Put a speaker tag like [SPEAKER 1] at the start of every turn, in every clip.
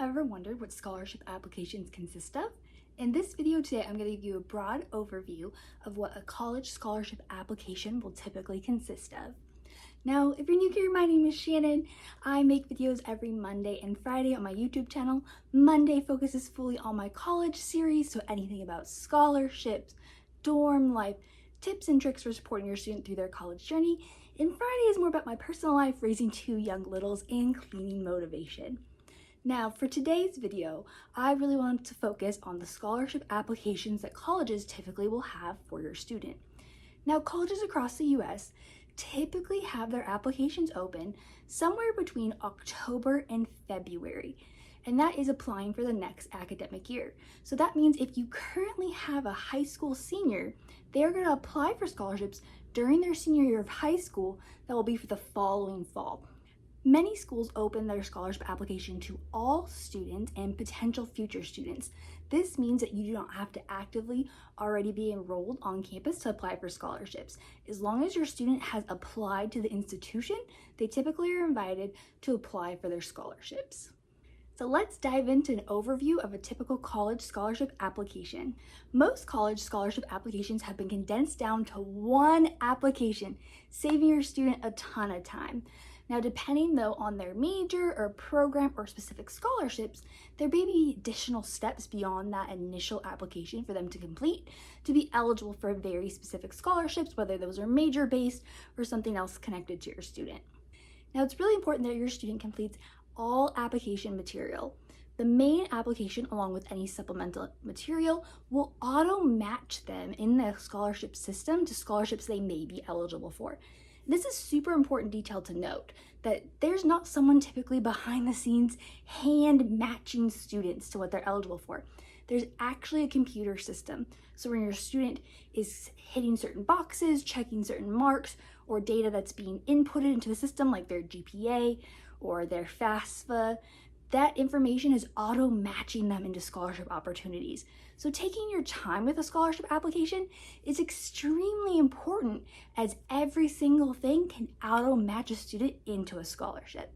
[SPEAKER 1] ever wondered what scholarship applications consist of? In this video today, I'm going to give you a broad overview of what a college scholarship application will typically consist of. Now, if you're new here, my name is Shannon. I make videos every Monday and Friday on my YouTube channel. Monday focuses fully on my college series, so anything about scholarships, dorm life, tips and tricks for supporting your student through their college journey. And Friday is more about my personal life, raising two young littles, and cleaning motivation. Now, for today's video, I really want to focus on the scholarship applications that colleges typically will have for your student. Now, colleges across the US typically have their applications open somewhere between October and February, and that is applying for the next academic year. So that means if you currently have a high school senior, they're going to apply for scholarships during their senior year of high school that will be for the following fall. Many schools open their scholarship application to all students and potential future students. This means that you do not have to actively already be enrolled on campus to apply for scholarships. As long as your student has applied to the institution, they typically are invited to apply for their scholarships. So let's dive into an overview of a typical college scholarship application. Most college scholarship applications have been condensed down to one application, saving your student a ton of time. Now, depending though on their major or program or specific scholarships, there may be additional steps beyond that initial application for them to complete to be eligible for very specific scholarships, whether those are major based or something else connected to your student. Now, it's really important that your student completes all application material. The main application, along with any supplemental material, will auto match them in the scholarship system to scholarships they may be eligible for. This is super important detail to note, that there's not someone typically behind the scenes hand matching students to what they're eligible for. There's actually a computer system. So when your student is hitting certain boxes, checking certain marks, or data that's being inputted into the system like their GPA or their FAFSA, that information is auto matching them into scholarship opportunities. So taking your time with a scholarship application is extremely important, as every single thing can auto match a student into a scholarship.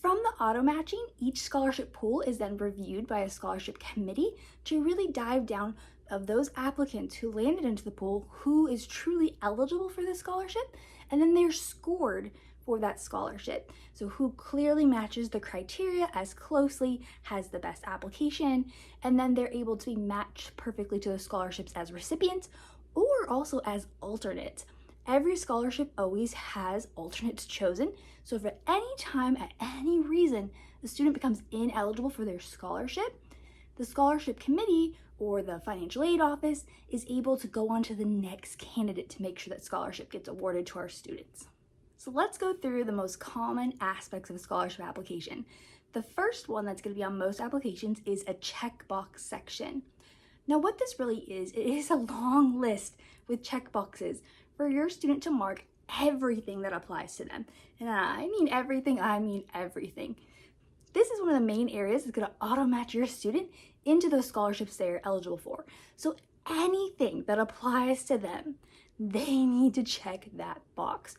[SPEAKER 1] From the auto matching, each scholarship pool is then reviewed by a scholarship committee to really dive down of those applicants who landed into the pool, who is truly eligible for the scholarship, and then they're scored for that scholarship. So who clearly matches the criteria as closely, has the best application, and then they're able to be matched perfectly to the scholarships as recipients or also as alternates. Every scholarship always has alternates chosen. So if at any time, at any reason, the student becomes ineligible for their scholarship, the scholarship committee or the financial aid office is able to go on to the next candidate to make sure that scholarship gets awarded to our students. So let's go through the most common aspects of a scholarship application. The first one that's going to be on most applications is a checkbox section. Now what this really is, it is a long list with checkboxes for your student to mark everything that applies to them. And I mean everything, I mean everything. This is one of the main areas that's going to auto match your student into those scholarships they are eligible for. So anything that applies to them, they need to check that box.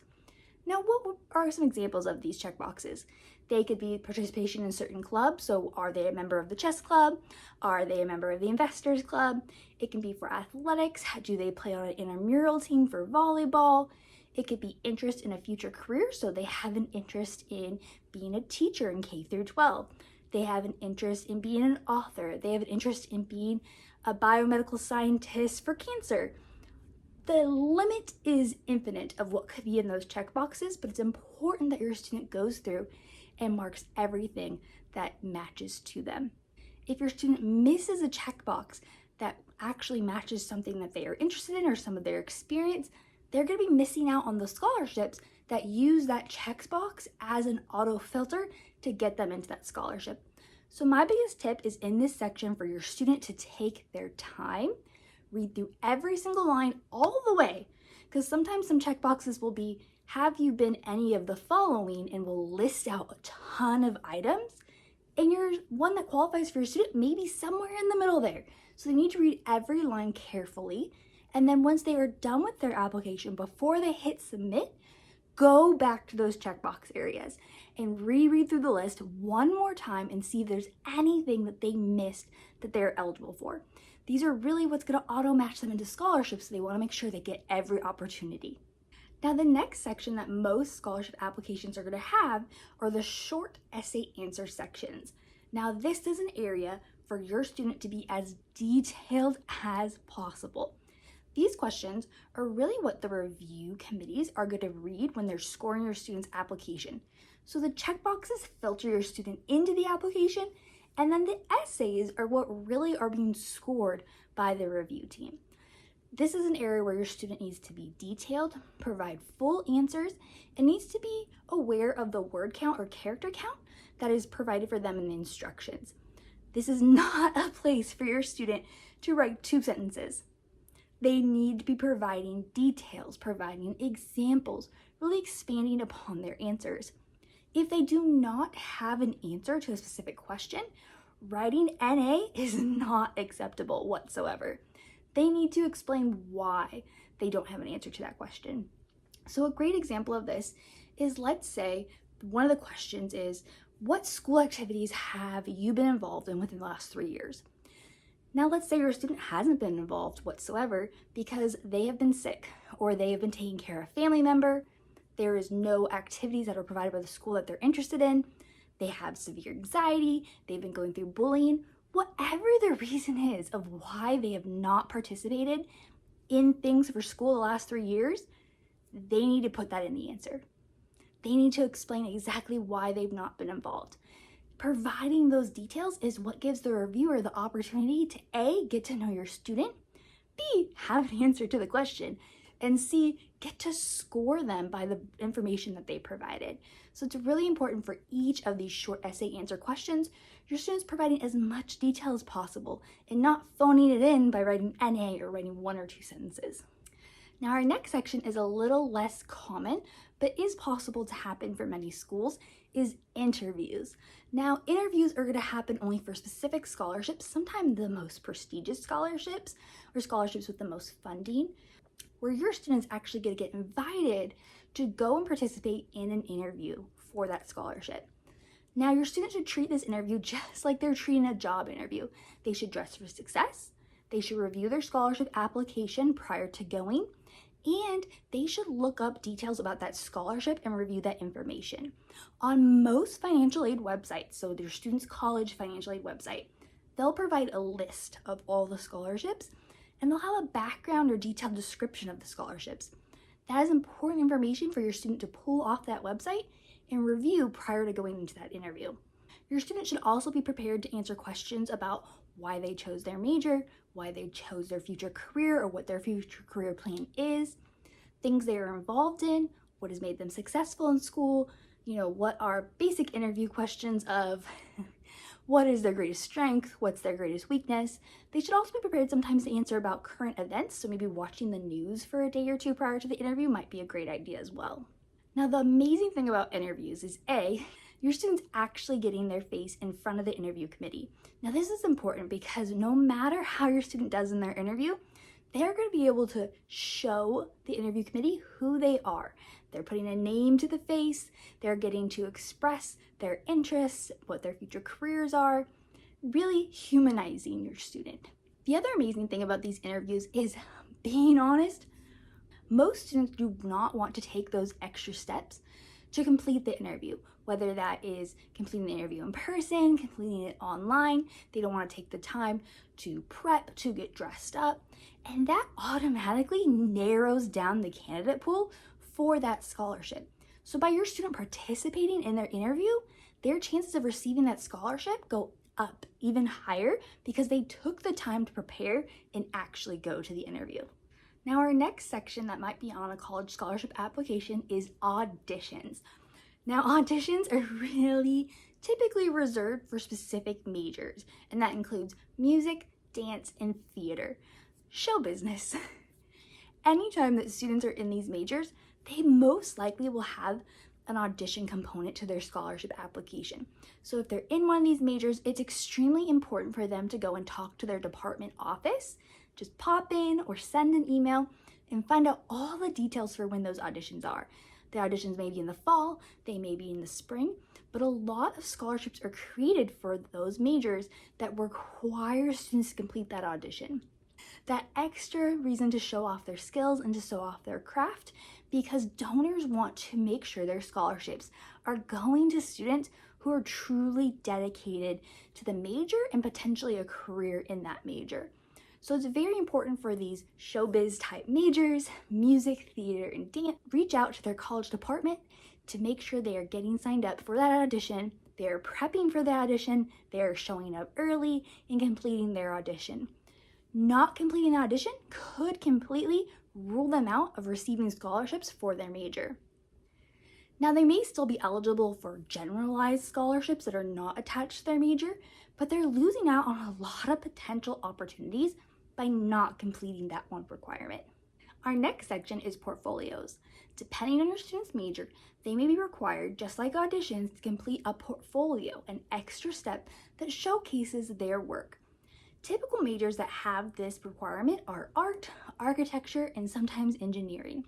[SPEAKER 1] Now, what are some examples of these checkboxes? They could be participation in certain clubs. So are they a member of the chess club? Are they a member of the investors club? It can be for athletics. Do they play on an intramural team for volleyball? It could be interest in a future career. So they have an interest in being a teacher in K through 12. They have an interest in being an author. They have an interest in being a biomedical scientist for cancer. The limit is infinite of what could be in those checkboxes, but it's important that your student goes through and marks everything that matches to them. If your student misses a checkbox that actually matches something that they are interested in or some of their experience, they're going to be missing out on the scholarships that use that checkbox as an auto filter to get them into that scholarship. So my biggest tip is in this section for your student to take their time, read through every single line all the way, because sometimes some checkboxes will be, have you been any of the following, and will list out a ton of items, and your one that qualifies for your student may be somewhere in the middle there. So they need to read every line carefully, and then once they are done with their application, before they hit submit, go back to those checkbox areas and reread through the list one more time and see if there's anything that they missed that they're eligible for. These are really what's going to auto match them into scholarships, so they want to make sure they get every opportunity. Now, the next section that most scholarship applications are going to have are the short essay answer sections. Now, this is an area for your student to be as detailed as possible. These questions are really what the review committees are going to read when they're scoring your student's application. So the checkboxes filter your student into the application, and then the essays are what really are being scored by the review team. This is an area where your student needs to be detailed, provide full answers, and needs to be aware of the word count or character count that is provided for them in the instructions. This is not a place for your student to write 2 sentences. They need to be providing details, providing examples, really expanding upon their answers. If they do not have an answer to a specific question, writing NA is not acceptable whatsoever. They need to explain why they don't have an answer to that question. So a great example of this is, let's say one of the questions is, what school activities have you been involved in within the last 3 years? Now, let's say your student hasn't been involved whatsoever because they have been sick or they have been taking care of a family member. There is no activities that are provided by the school that they're interested in. They have severe anxiety. They've been going through bullying. Whatever the reason is of why they have not participated in things for school the last 3 years, they need to put that in the answer. They need to explain exactly why they've not been involved. Providing those details is what gives the reviewer the opportunity to A, get to know your student, B, have an answer to the question, and C, get to score them by the information that they provided. So it's really important for each of these short essay answer questions, your students providing as much detail as possible and not phoning it in by writing NA or writing 1 or 2 sentences. Now, our next section is a little less common, but is possible to happen for many schools, is interviews. Now, interviews are going to happen only for specific scholarships, sometimes the most prestigious scholarships or scholarships with the most funding, where your students actually get to get invited to go and participate in an interview for that scholarship. Now, your students should treat this interview just like they're treating a job interview. They should dress for success. They should review their scholarship application prior to going, and they should look up details about that scholarship and review that information. On most financial aid websites, so your student's college financial aid website, they'll provide a list of all the scholarships, and they'll have a background or detailed description of the scholarships. That is important information for your student to pull off that website and review prior to going into that interview. Your student should also be prepared to answer questions about why they chose their major, why they chose their future career or what their future career plan is, things they are involved in, what has made them successful in school, what are basic interview questions of what is their greatest strength, what's their greatest weakness. They should also be prepared sometimes to answer about current events, so maybe watching the news for a day or 2 prior to the interview might be a great idea as well. Now, the amazing thing about interviews is A, your student's actually getting their face in front of the interview committee. Now, this is important because no matter how your student does in their interview, they're going to be able to show the interview committee who they are. They're putting a name to the face, they're getting to express their interests, what their future careers are, really humanizing your student. The other amazing thing about these interviews is, being honest, most students do not want to take those extra steps to complete the interview, whether that is completing the interview in person, completing it online. They don't want to take the time to prep, to get dressed up, and that automatically narrows down the candidate pool for that scholarship. So by your student participating in their interview, their chances of receiving that scholarship go up even higher because they took the time to prepare and actually go to the interview. Now, our next section that might be on a college scholarship application is auditions. Now, auditions are really typically reserved for specific majors, and that includes music, dance, and theater. Show business. Anytime that students are in these majors, they most likely will have an audition component to their scholarship application. So if they're in one of these majors, it's extremely important for them to go and talk to their department office. Just pop in or send an email and find out all the details for when those auditions are. The auditions may be in the fall, they may be in the spring, but a lot of scholarships are created for those majors that require students to complete that audition. That extra reason to show off their skills and to show off their craft, because donors want to make sure their scholarships are going to students who are truly dedicated to the major and potentially a career in that major. So it's very important for these showbiz type majors, music, theater, and dance, reach out to their college department to make sure they are getting signed up for that audition, they are prepping for the audition, they are showing up early and completing their audition. Not completing an audition could completely rule them out of receiving scholarships for their major. Now, they may still be eligible for generalized scholarships that are not attached to their major, but they're losing out on a lot of potential opportunities by not completing that one requirement. Our next section is portfolios. Depending on your student's major, they may be required, just like auditions, to complete a portfolio, an extra step that showcases their work. Typical majors that have this requirement are art, architecture, and sometimes engineering.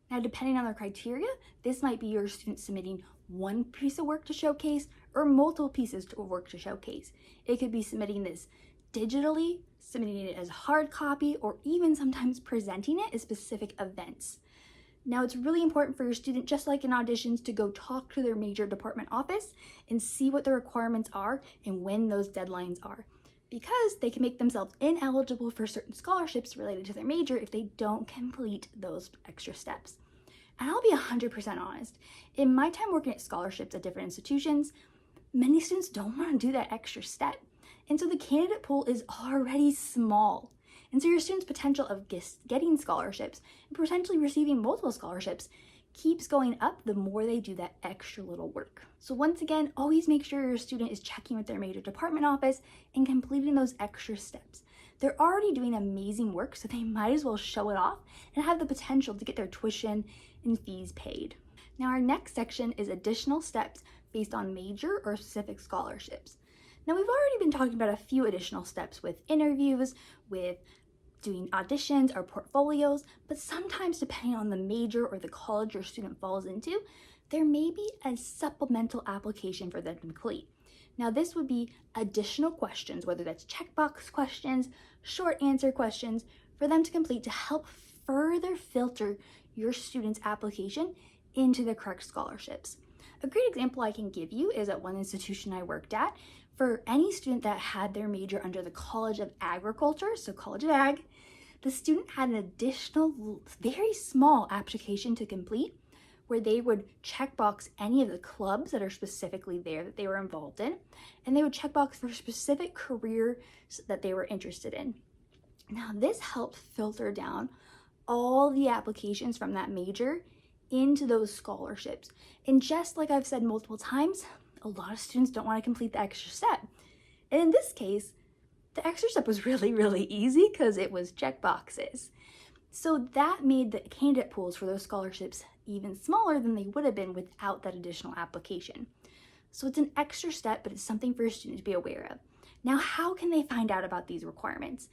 [SPEAKER 1] Now, depending on their criteria, this might be your student submitting one piece of work to showcase or multiple pieces of work to showcase. It could be submitting this digitally, submitting it as hard copy, or even sometimes presenting it at specific events. Now, it's really important for your student, just like in auditions, to go talk to their major department office and see what the requirements are and when those deadlines are, because they can make themselves ineligible for certain scholarships related to their major if they don't complete those extra steps. And I'll be 100% honest, in my time working at scholarships at different institutions, many students don't want to do that extra step. And so the candidate pool is already small. And so your students' potential of getting scholarships and potentially receiving multiple scholarships keeps going up the more they do that extra little work. So once again, always make sure your student is checking with their major department office and completing those extra steps. They're already doing amazing work, so they might as well show it off and have the potential to get their tuition and fees paid. Now, our next section is additional steps based on major or specific scholarships. Now, we've already been talking about a few additional steps with interviews, with doing auditions or portfolios, but sometimes depending on the major or the college your student falls into, there may be a supplemental application for them to complete. Now, this would be additional questions, whether that's checkbox questions, short answer questions, for them to complete to help further filter your student's application into the correct scholarships. A great example I can give you is at one institution I worked at. For any student that had their major under the College of Agriculture, so College of Ag, the student had an additional, very small application to complete where they would checkbox any of the clubs that are specifically there that they were involved in, and they would checkbox for specific careers that they were interested in. Now, this helped filter down all the applications from that major into those scholarships. And just like I've said multiple times, a lot of students don't want to complete the extra step. And in this case, the extra step was really, really easy because it was checkboxes. So that made the candidate pools for those scholarships even smaller than they would have been without that additional application. So it's an extra step, but it's something for a student to be aware of. Now, how can they find out about these requirements?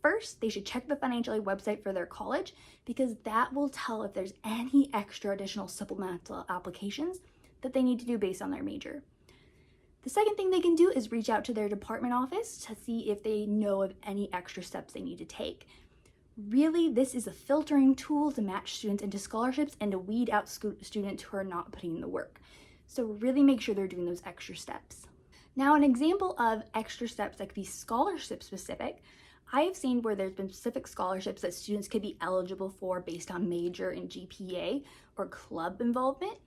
[SPEAKER 1] First, they should check the financial aid website for their college, because that will tell if there's any extra additional supplemental applications that they need to do based on their major. The second thing they can do is reach out to their department office to see if they know of any extra steps they need to take. Really, this is a filtering tool to match students into scholarships and to weed out students who are not putting in the work. So really make sure they're doing those extra steps. Now, an example of extra steps that could be scholarship specific, I have seen where there's been specific scholarships that students could be eligible for based on major and GPA or club involvement.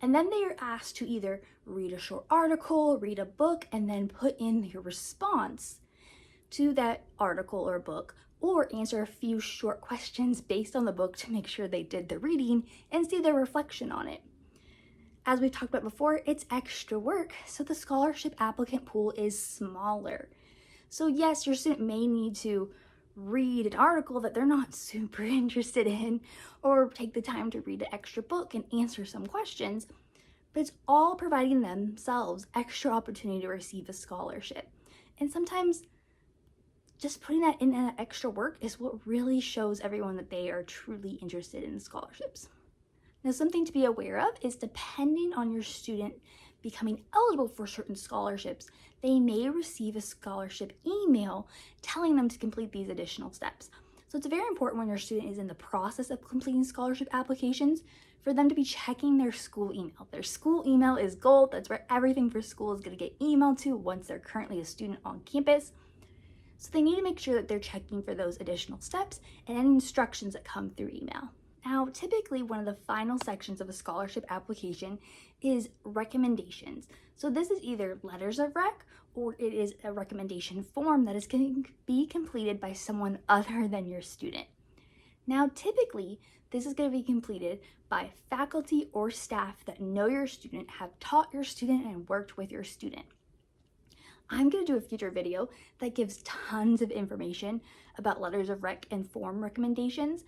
[SPEAKER 1] And then they are asked to either read a short article, read a book, and then put in their response to that article or book, or answer a few short questions based on the book to make sure they did the reading and see their reflection on it. As we've talked about before, it's extra work, so the scholarship applicant pool is smaller. So yes, your student may need to read an article that they're not super interested in, or take the time to read an extra book and answer some questions, but it's all providing themselves extra opportunity to receive a scholarship. And sometimes just putting that in that extra work is what really shows everyone that they are truly interested in the scholarships. Now, something to be aware of is depending on your student becoming eligible for certain scholarships, they may receive a scholarship email telling them to complete these additional steps. So it's very important when your student is in the process of completing scholarship applications for them to be checking their school email. Their school email is gold. That's where everything for school is going to get emailed to once they're currently a student on campus. So they need to make sure that they're checking for those additional steps and any instructions that come through email. Now, typically one of the final sections of a scholarship application is recommendations. So this is either letters of rec or it is a recommendation form that is going to be completed by someone other than your student. Now, typically, this is going to be completed by faculty or staff that know your student, have taught your student, and worked with your student. I'm going to do a future video that gives tons of information about letters of rec and form recommendations,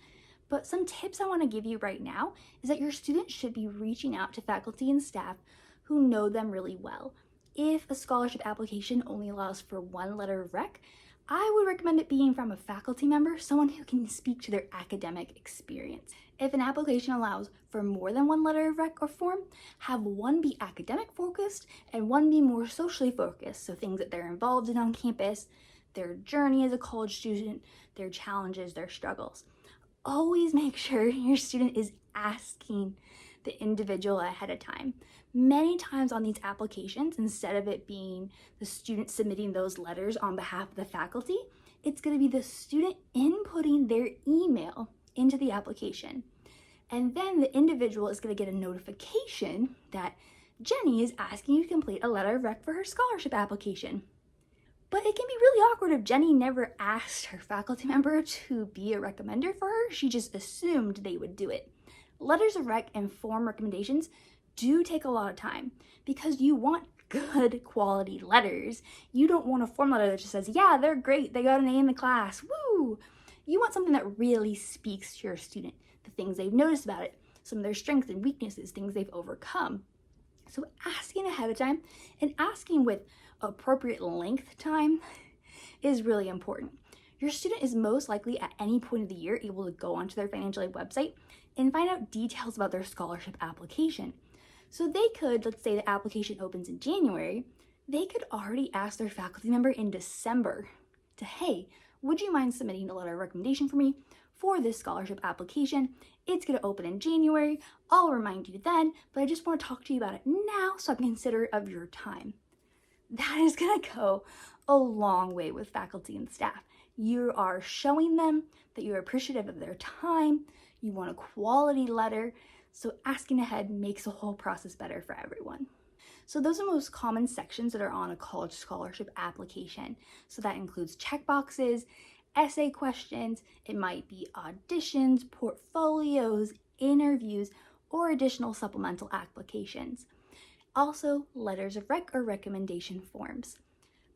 [SPEAKER 1] but some tips I want to give you right now is that your students should be reaching out to faculty and staff who know them really well. If a scholarship application only allows for one letter of rec, I would recommend it being from a faculty member, someone who can speak to their academic experience. If an application allows for more than one letter of rec or form, have one be academic focused and one be more socially focused, so things that they're involved in on campus, their journey as a college student, their challenges, their struggles. Always make sure your student is asking the individual ahead of time. Many times on these applications, instead of it being the student submitting those letters on behalf of the faculty, it's going to be the student inputting their email into the application. And then the individual is going to get a notification that Jenny is asking you to complete a letter of rec for her scholarship application. But it can be really awkward if Jenny never asked her faculty member to be a recommender for her. She just assumed they would do it. Letters of rec and form recommendations do take a lot of time because you want good quality letters. You don't want a form letter that just says, yeah, they're great, they got an A in the class, woo! You want something that really speaks to your student, the things they've noticed about it, some of their strengths and weaknesses, things they've overcome. So asking ahead of time and asking with appropriate length time is really important. Your student is most likely at any point of the year able to go onto their financial aid website and find out details about their scholarship application. So they could, let's say the application opens in January, they could already ask their faculty member in December to, hey, would you mind submitting a letter of recommendation for me for this scholarship application? It's going to open in January. I'll remind you then, but I just want to talk to you about it now so I'm considerate of your time. That is going to go a long way with faculty and staff. You are showing them that you're appreciative of their time. You want a quality letter. So asking ahead makes the whole process better for everyone. So those are the most common sections that are on a college scholarship application. So that includes checkboxes, essay questions, it might be auditions, portfolios, interviews, or additional supplemental applications. Also, letters of rec or recommendation forms.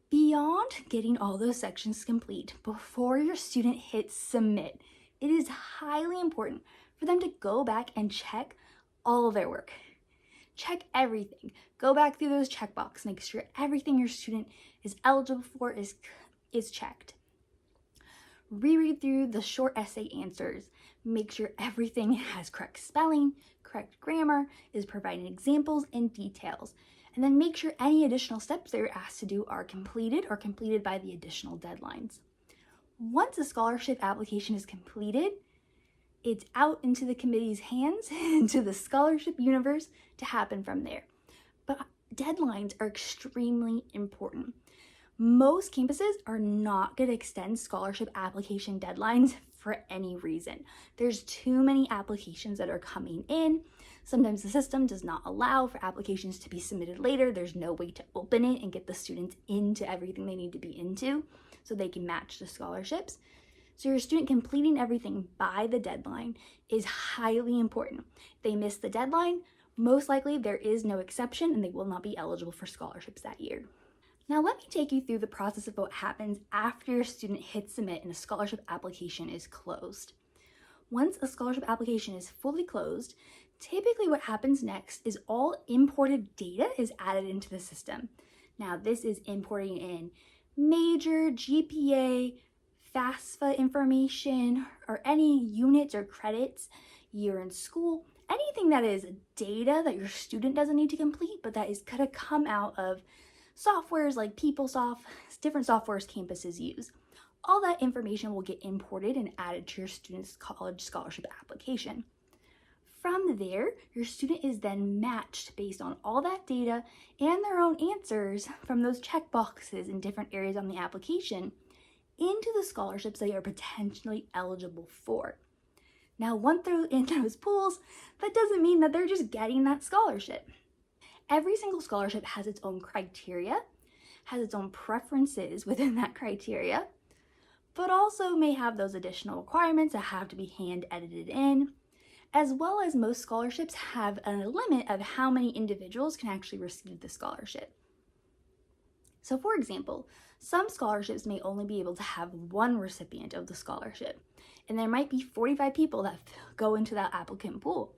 [SPEAKER 1] Beyond getting all those sections complete, before your student hits submit, it is highly important for them to go back and check all their work. Check everything. Go back through those checkboxes. Make sure everything your student is eligible for is checked. Reread through the short essay answers. Make sure everything has correct spelling, correct grammar, is providing examples and details. And then make sure any additional steps that you're asked to do are completed or completed by the additional deadlines. Once a scholarship application is completed, it's out into the committee's hands, into the scholarship universe to happen from there. But deadlines are extremely important. Most campuses are not going to extend scholarship application deadlines for any reason. There's too many applications that are coming in. Sometimes the system does not allow for applications to be submitted later. There's no way to open it and get the students into everything they need to be into so they can match the scholarships. So your student completing everything by the deadline is highly important. If they miss the deadline, most likely there is no exception and they will not be eligible for scholarships that year. Now let me take you through the process of what happens after your student hits submit and a scholarship application is closed. Once a scholarship application is fully closed, typically what happens next is all imported data is added into the system. Now this is importing in major, GPA, FAFSA information, or any units or credits, year in school, anything that is data that your student doesn't need to complete, but that is going to come out of softwares like PeopleSoft, different softwares campuses use. All that information will get imported and added to your student's college scholarship application. From there, your student is then matched based on all that data and their own answers from those checkboxes in different areas on the application into the scholarships they are potentially eligible for. Now, once they're in those pools, that doesn't mean that they're just getting that scholarship. Every single scholarship has its own criteria, has its own preferences within that criteria, but also may have those additional requirements that have to be hand edited in, as well as most scholarships have a limit of how many individuals can actually receive the scholarship. So for example, some scholarships may only be able to have one recipient of the scholarship, and there might be 45 people that go into that applicant pool.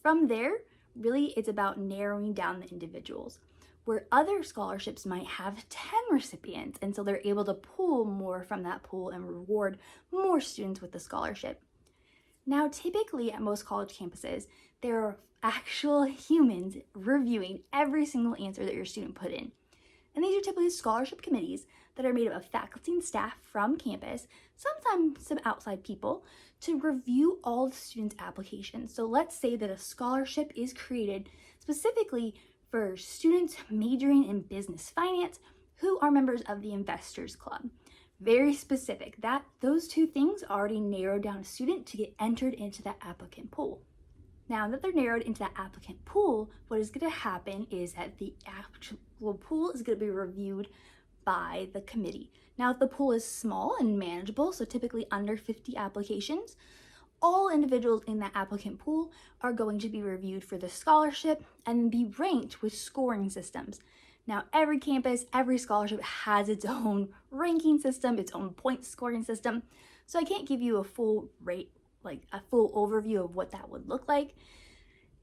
[SPEAKER 1] From there, really it's about narrowing down the individuals, where other scholarships might have 10 recipients, and so they're able to pull more from that pool and reward more students with the scholarship. Now, typically at most college campuses, there are actual humans reviewing every single answer that your student put in. And these are typically scholarship committees that are made up of faculty and staff from campus, sometimes some outside people, to review all the students' applications. So let's say that a scholarship is created specifically for students majoring in business finance who are members of the Investors Club. Very specific. Those two things already narrowed down a student to get entered into that applicant pool. Now that they're narrowed into that applicant pool, what is going to happen is that the actual pool is going to be reviewed by the committee. Now, if the pool is small and manageable, so typically under 50 applications, all individuals in that applicant pool are going to be reviewed for the scholarship and be ranked with scoring systems. Now, every campus, every scholarship has its own ranking system, its own point scoring system. So I can't give you a full overview of what that would look like.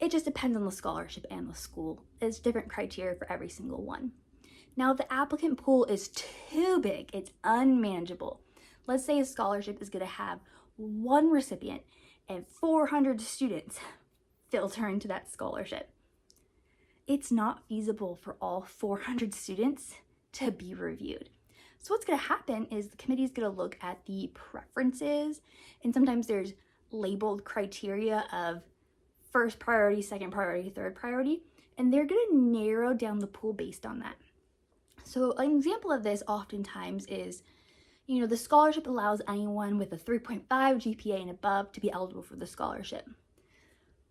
[SPEAKER 1] It just depends on the scholarship and the school. There's different criteria for every single one. Now, if the applicant pool is too big, it's unmanageable. Let's say a scholarship is going to have one recipient and 400 students filter into that scholarship. It's not feasible for all 400 students to be reviewed. So what's going to happen is the committee is going to look at the preferences, and sometimes there's labeled criteria of first priority, second priority, third priority, and they're going to narrow down the pool based on that. So an example of this oftentimes is, the scholarship allows anyone with a 3.5 GPA and above to be eligible for the scholarship.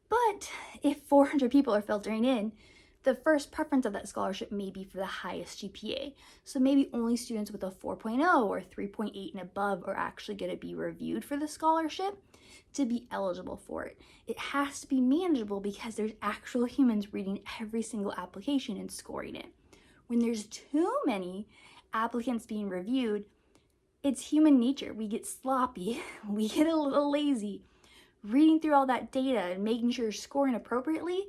[SPEAKER 1] But if 400 people are filtering in, the first preference of that scholarship may be for the highest GPA. So maybe only students with a 4.0 or 3.8 and above are actually going to be reviewed for the scholarship to be eligible for it. It has to be manageable because there's actual humans reading every single application and scoring it. When there's too many applicants being reviewed, it's human nature. We get sloppy, we get a little lazy. Reading through all that data and making sure you're scoring appropriately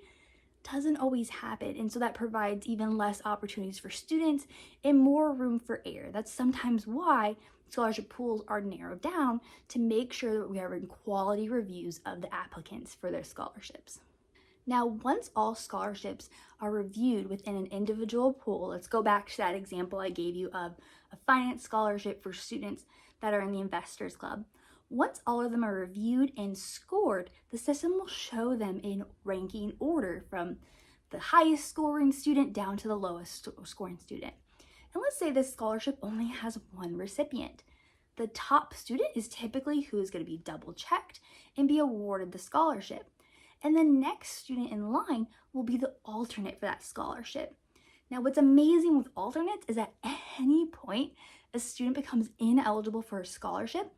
[SPEAKER 1] doesn't always happen, and so that provides even less opportunities for students and more room for error. That's sometimes why scholarship pools are narrowed down, to make sure that we are in quality reviews of the applicants for their scholarships. Now, once all scholarships are reviewed within an individual pool, let's go back to that example I gave you of a finance scholarship for students that are in the Investors Club. Once all of them are reviewed and scored, the system will show them in ranking order from the highest scoring student down to the lowest scoring student. And let's say this scholarship only has one recipient. The top student is typically who is going to be double checked and be awarded the scholarship. And the next student in line will be the alternate for that scholarship. Now, what's amazing with alternates is at any point a student becomes ineligible for a scholarship,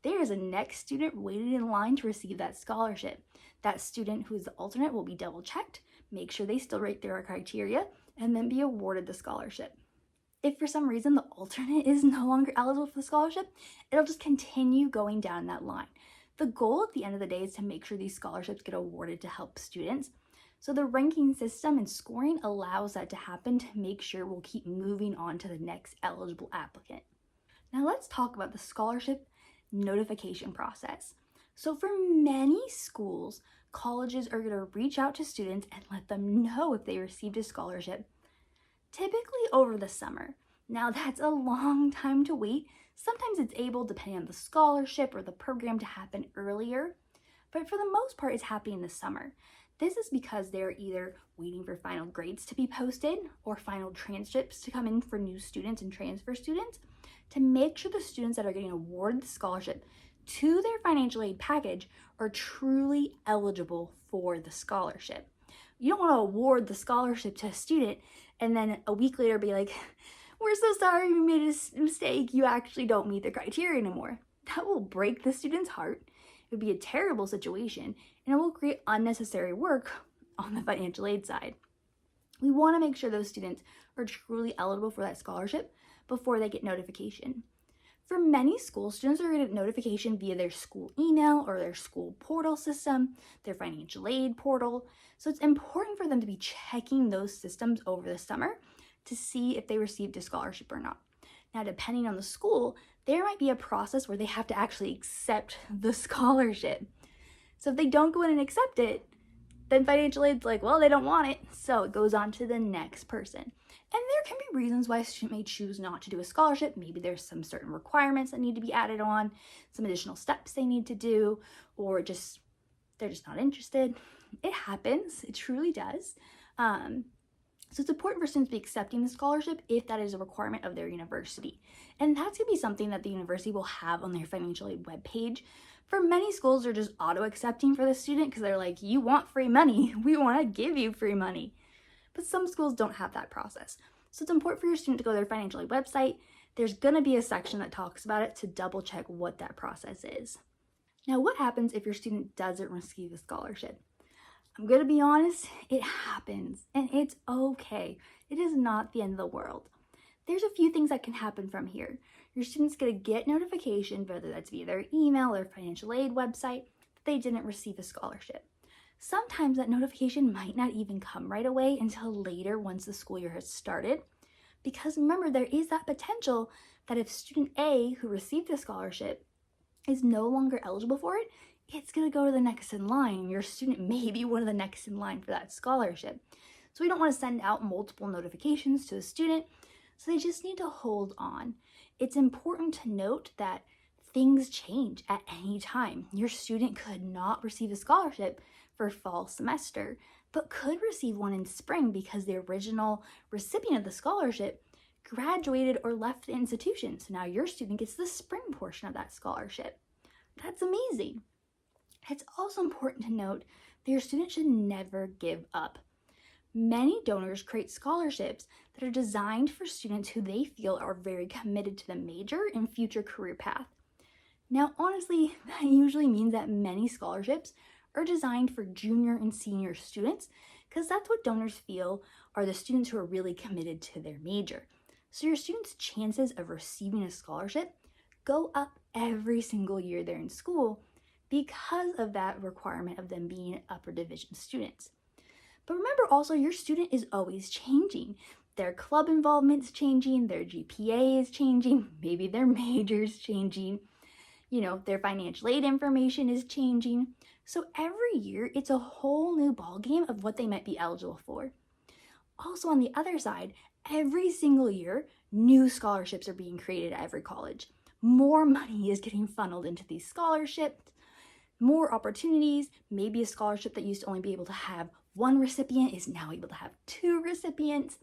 [SPEAKER 1] there is a next student waiting in line to receive that scholarship. That student who is the alternate will be double checked, make sure they still rate their criteria, and then be awarded the scholarship. If for some reason the alternate is no longer eligible for the scholarship, it'll just continue going down that line. The goal at the end of the day is to make sure these scholarships get awarded to help students. So the ranking system and scoring allows that to happen to make sure we'll keep moving on to the next eligible applicant. Now let's talk about the scholarship notification process. So for many schools, colleges are going to reach out to students and let them know if they received a scholarship, typically over the summer. Now, that's a long time to wait. Sometimes it's able, depending on the scholarship or the program, to happen earlier, but for the most part, it's happening this summer. This is because they're either waiting for final grades to be posted or final transcripts to come in for new students and transfer students to make sure the students that are getting awarded the scholarship to their financial aid package are truly eligible for the scholarship. You don't want to award the scholarship to a student and then a week later be like, we're so sorry, we made a mistake, you actually don't meet the criteria anymore. That will break the student's heart. It would be a terrible situation, and it will create unnecessary work on the financial aid side. We want to make sure those students are truly eligible for that scholarship before they get notification. For many schools, students are going to get notification via their school email or their school portal system, their financial aid portal. So it's important for them to be checking those systems over the summer to see if they received a scholarship or not. Now, depending on the school, there might be a process where they have to actually accept the scholarship. So if they don't go in and accept it, then financial aid's like, well, they don't want it. So it goes on to the next person. And there can be reasons why a student may choose not to do a scholarship. Maybe there's some certain requirements that need to be added on, some additional steps they need to do, or they're just not interested. It happens. It truly does. So it's important for students to be accepting the scholarship if that is a requirement of their university. And that's going to be something that the university will have on their financial aid webpage. For many schools, they're just auto-accepting for the student because they're like, you want free money, we want to give you free money. But some schools don't have that process. So it's important for your student to go to their financial aid website. There's going to be a section that talks about it to double check what that process is. Now, what happens if your student doesn't receive a scholarship? I'm going to be honest, it happens, and it's okay. It is not the end of the world. There's a few things that can happen from here. Your student's going to get notification, whether that's via their email or financial aid website, that they didn't receive a scholarship. Sometimes that notification might not even come right away until later once the school year has started, because remember, there is that potential that if student A, who received a scholarship, is no longer eligible for it, it's going to go to the next in line. Your student may be one of the next in line for that scholarship. So we don't want to send out multiple notifications to a student, so they just need to hold on. It's important to note that things change at any time. Your student could not receive a scholarship for fall semester, but could receive one in spring because the original recipient of the scholarship graduated or left the institution. So now your student gets the spring portion of that scholarship. That's amazing. It's also important to note that your student should never give up. Many donors create scholarships that are designed for students who they feel are very committed to the major and future career path. Now, honestly, that usually means that many scholarships are designed for junior and senior students because that's what donors feel are the students who are really committed to their major. So your students' chances of receiving a scholarship go up every single year they're in school because of that requirement of them being upper division students. But remember also, your student is always changing. Their club involvement's changing, their GPA is changing, maybe their major's changing, their financial aid information is changing. So every year, it's a whole new ballgame of what they might be eligible for. Also on the other side, every single year, new scholarships are being created at every college. More money is getting funneled into these scholarships, more opportunities. Maybe a scholarship that used to only be able to have one recipient is now able to have two recipients.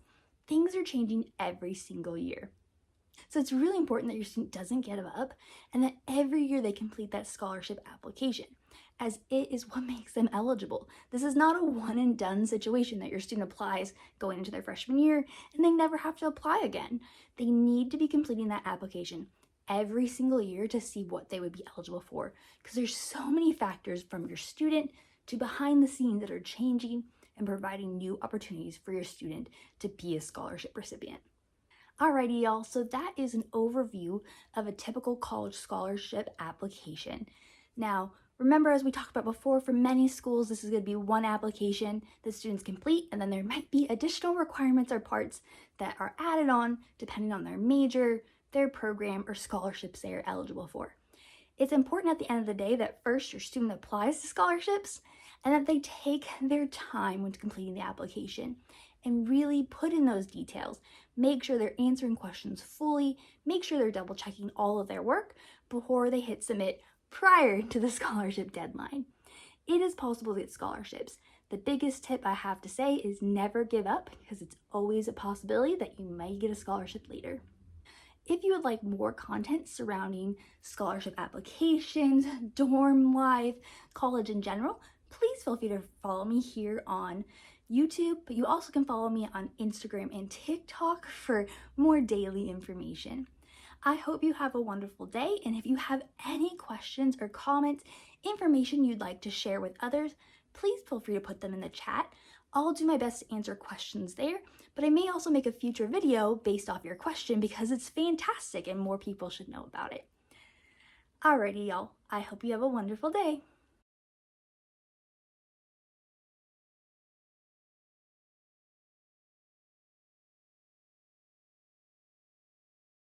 [SPEAKER 1] Things are changing every single year. So it's really important that your student doesn't give up and that every year they complete that scholarship application, as it is what makes them eligible. This is not a one and done situation that your student applies going into their freshman year and they never have to apply again. They need to be completing that application every single year to see what they would be eligible for, because there's so many factors from your student to behind the scenes that are changing and providing new opportunities for your student to be a scholarship recipient. Alrighty, y'all, so that is an overview of a typical college scholarship application. Now, remember, as we talked about before, for many schools, this is going to be one application that students complete, and then there might be additional requirements or parts that are added on depending on their major, their program, or scholarships they are eligible for. It's important at the end of the day that first your student applies to scholarships, and that they take their time when completing the application and really put in those details. Make sure they're answering questions fully, make sure they're double checking all of their work before they hit submit prior to the scholarship deadline. It is possible to get scholarships. The biggest tip I have to say is never give up, because it's always a possibility that you might get a scholarship later. If you would like more content surrounding scholarship applications, dorm life, college in general, please feel free to follow me here on YouTube, but you also can follow me on Instagram and TikTok for more daily information. I hope you have a wonderful day, and if you have any questions or comments, information you'd like to share with others, please feel free to put them in the chat. I'll do my best to answer questions there, but I may also make a future video based off your question because it's fantastic and more people should know about it. Alrighty, y'all. I hope you have a wonderful day.